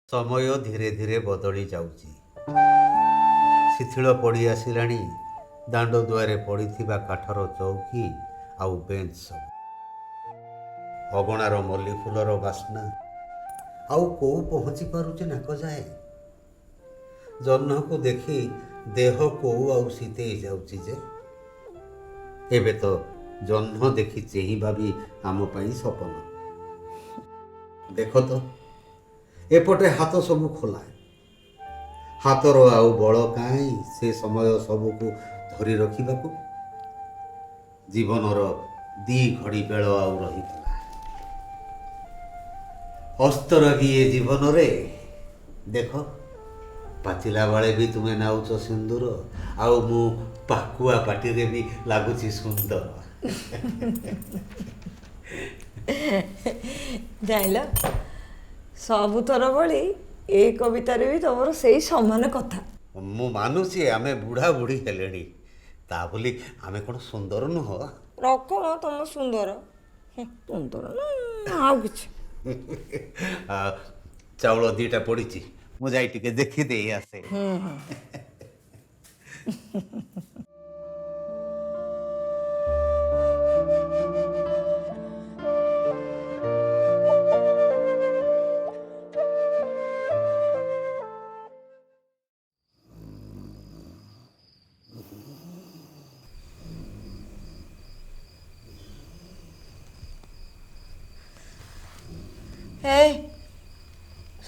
समय धीरे धीरे बदली जाउची शिथिल पड़ी आसिलाणी दांड दुआरे पड़िथिबा काठर चौकी आउ बेंच सब अगणार मल्ली फूलर बास्ना आउ को पहुँची पारुचे नाक जाए जह्न को देखी देह को आउ शीते जाउची जे एबे तो जह्न देखी चेहिबा भी आम पई सपन देख तो एपटे हाथ सबू खोला हाथर आउ बल काई से समय सबको धरी रखा जीवनर दी घड़ी बेल आउ रही अस्तरगी ए जीवन रे देख पाचिला बाले भी तुम्हें नाउच सिंदूर आउ मु पाकुआ पाटी रे भी लागुची सुंदर जाइल सबुथर भली ए कवितार भी तुम से समान कथा मु मानुची आमे बुढ़ा बुढ़ी हेलेनी ता बोली आमे कोन सुंदर नुह रख तुम सुंदर सुंदर ना आउ किछ चाउल दीटा पड़ी मु जाई टिके देखी दे आसे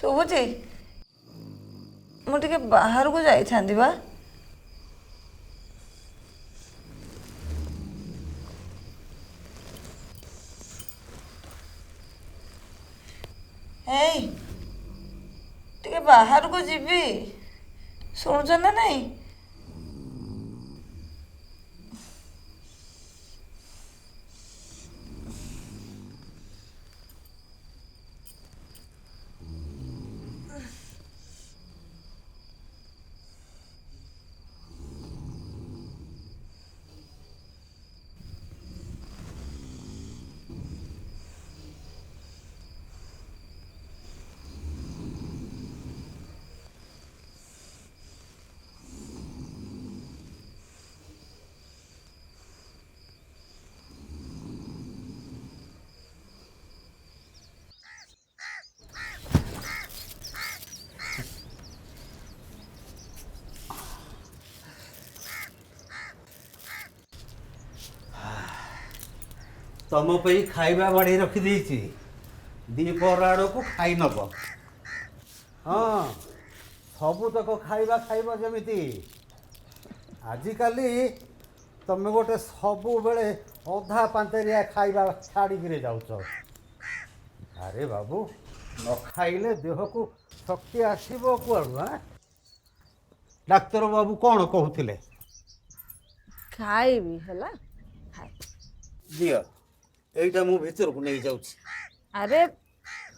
शुभुची मुझे बाहर को जाई बा टे बाहर को जीवी शुणुच ना नहीं तुम पे खाइबा बाड़ी रखी देची दीपर आड़ को खाई नब हाँ सबू तक खाइबा खाइबा जमीती आजिकाली तुम गोटे सबु बेले अधा पांतेरिया खाइबा छाड़ी जाऊच अरे बाबू न खाइले देह को शक्ति आसब कुआड़ू हाँ डाक्तर बाबू कौन कहते खाइबी हला दिया एटा मु भीतर को नहीं जाउछ अरे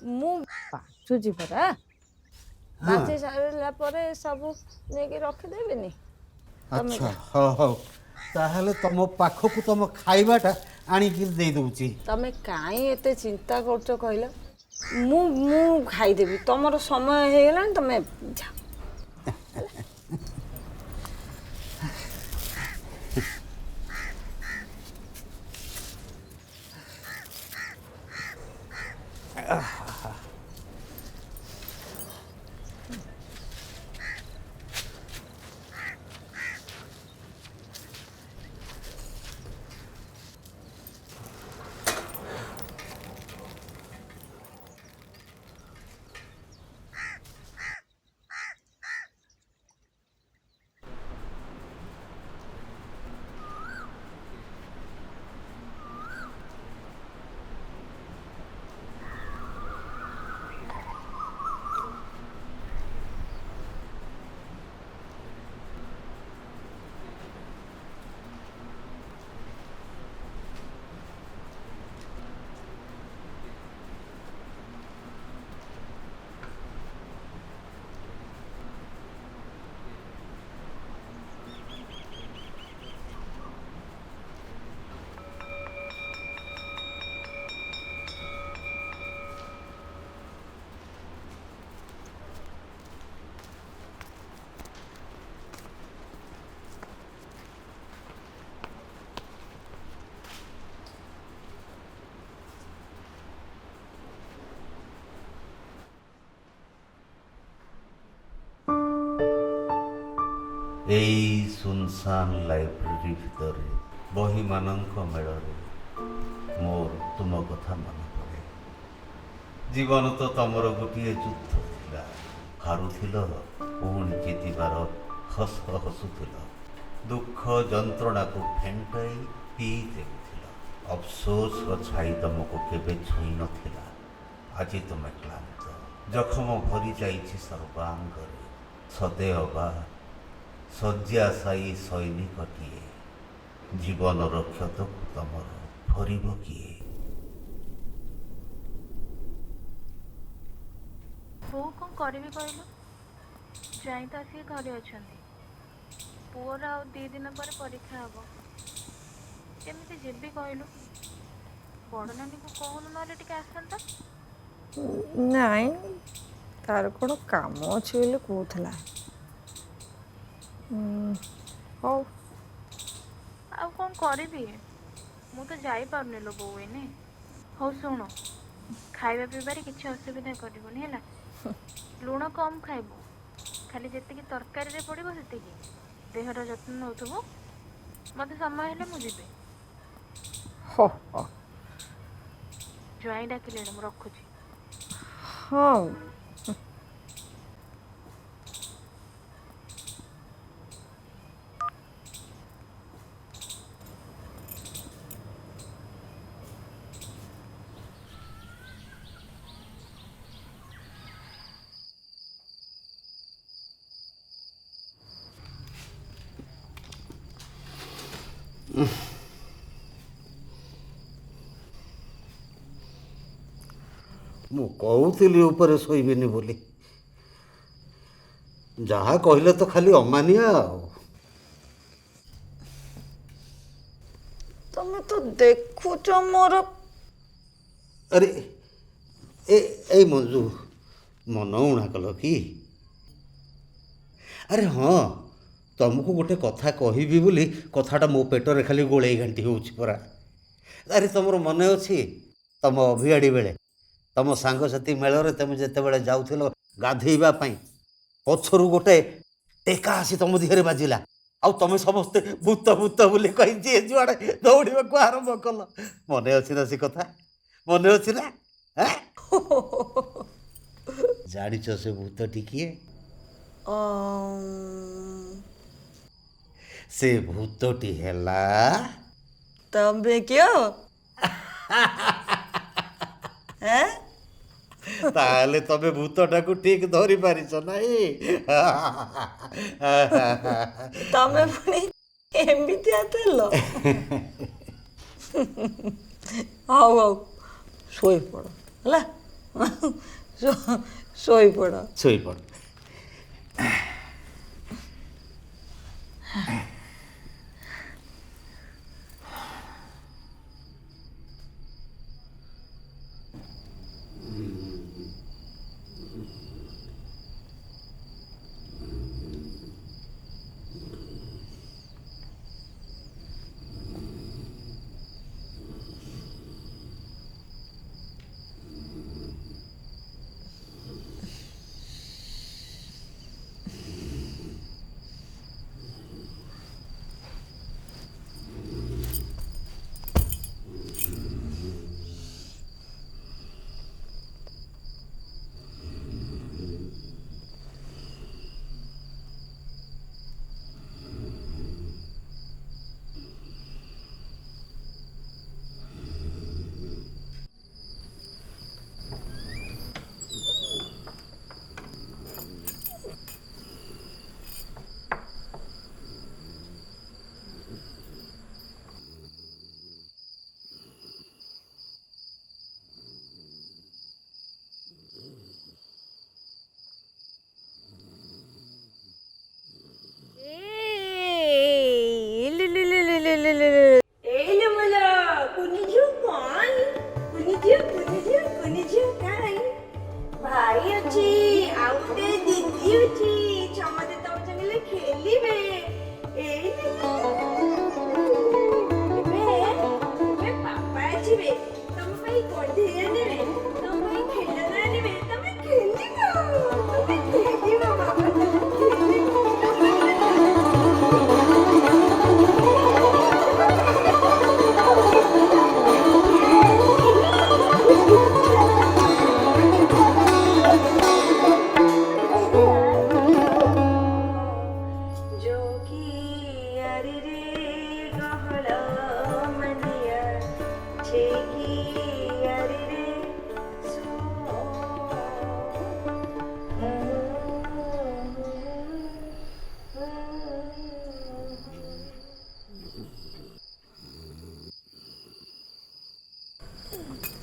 मु बाचुजी परा बाचे सारला परे सब नेके रखि देबेनी अच्छा हो हो ताहले तुम पाख को तुम खाइबाटा आनी कि दे दउची तमे काई एते चिंता करछो कहलो मु मु खाई देबी तमरो समय हे गेलान तमे जा ଏଇ ସୁନସାନ ଲାଇବ୍ରେରୀ ଭିତରେ ବହିମାନଙ୍କ ମେଳରେ ମୋର ତୁମ କଥା ମନେ ପଡ଼େ। ଜୀବନ ତ ତମର ଗୋଟିଏ ଯୁଦ୍ଧ ଥିଲା। ହାରୁଥିଲ, ପୁଣି ଜିତିବାର ହସ ହସୁଥିଲ। ଦୁଃଖ ଯନ୍ତ୍ରଣାକୁ ଫେଣ୍ଟାଇ ପିଇ ଦେଉଥିଲ। ଅଫସୋସର ଛାଇ ତମକୁ କେବେ ଛୁଇଁ ନଥିଲା। ଆଜି ତୁମେ କ୍ଳାନ୍ତ, ଜଖମ ଭରି ଯାଇଛି ସର୍ବାଙ୍ଗରେ। ସତେଅବା ଶଯ୍ୟାଶାୟୀ ସୈନିକଟିଏ। ଜୀବନର କ୍ଷତକୁ ତମର ଭରିବ କିଏ? ବୋଉ କ'ଣ କରିବି କହିଲୁ? ଯାଇ ତ ଆସିକି ଘରେ ଅଛନ୍ତି। ପୁଅର ଆଉ 2 ଦିନ ପରେ ପରୀକ୍ଷା ହବ। କେମିତି ଯିବି କହିଲୁ? ବଡ଼ ନାନୀକୁ କହୁନୁ ନହେଲେ ଟିକେ ଆସନ୍ତା। ନାଇଁ, ତାର କ'ଣ କାମ ଅଛି ବୋଲି କହୁଥିଲା। ହଉ। ଆଉ କ'ଣ କରିବି? ମୁଁ ତ ଯାଇପାରୁନି ଲୋ ବୋଉ ଏଇନେ। ହଉ ଶୁଣ, ଖାଇବା ପିଇବାରେ କିଛି ଅସୁବିଧା କରିବୁନି ହେଲା। ଲୁଣ କମ୍ ଖାଇବୁ, ଖାଲି ଯେତିକି ତରକାରୀରେ ପଡ଼ିବ ସେତିକି। ଦେହର ଯତ୍ନ ନେଉଥିବୁ। ମୋତେ ସମୟ ହେଲେ ମୁଁ ଯିବି। ହଉ ହଉ। ଜ୍ୱାଇଁ ଡାକିଲେଣି, ମୁଁ ରଖୁଛି। ହଉ। ମୁଁ କହୁଥିଲି ଉପରେ ଶୋଇବିନି ବୋଲି। ଯାହା କହିଲେ ତ ଖାଲି ଅମାନିଆ ଆଉ। ତମେ ତ ଦେଖୁଛ ମୋର। ଆରେ ଏଇ ମଞ୍ଜୁ, ମନ ଉଣା କଲ କି? ଆରେ ହଁ, ତମକୁ ଗୋଟେ କଥା କହିବି ବୋଲି କଥାଟା ମୋ ପେଟରେ ଖାଲି ଗୋଳେଇ ଘାଣ୍ଟି ହେଉଛି ପରା। ଆରେ ତମର ମନେ ଅଛି ତମ ଅଭିଆଡ଼ି ବେଳେ ତମ ସାଙ୍ଗସାଥି ମେଳରେ ତମେ ଯେତେବେଳେ ଯାଉଥିଲ ଗାଧୋଇବା ପାଇଁ, ପଛରୁ ଗୋଟେ ଟେକା ଆସି ତମ ଦେହରେ ବାଜିଲା, ଆଉ ତମେ ସମସ୍ତେ ଭୂତ ଭୂତ ବୋଲି କହି ଯିଏ ଯୁଆଡ଼େ ଦୌଡ଼ିବାକୁ ଆରମ୍ଭ କଲ। ମନେ ଅଛି ନା ସେ କଥା? ମନେ ଅଛି ନା? ଜାଣିଛ ସେ ଭୂତଟି କିଏ? ସେ ଭୂତଟି ହେଲା ତମେ କିଏ? ତାହେଲେ ତମେ ଭୂତଟାକୁ ଠିକ୍ ଧରି ପାରିଛ ନାହିଁ? ତମେ ପୁଣି ଏମିତିଆ ଥିଲ? ହଉ ହଉ, ଶୋଇପଡ଼ ହେଲା। ଶୋଇପଡ଼। ଶୋଇପଡ଼। Okay.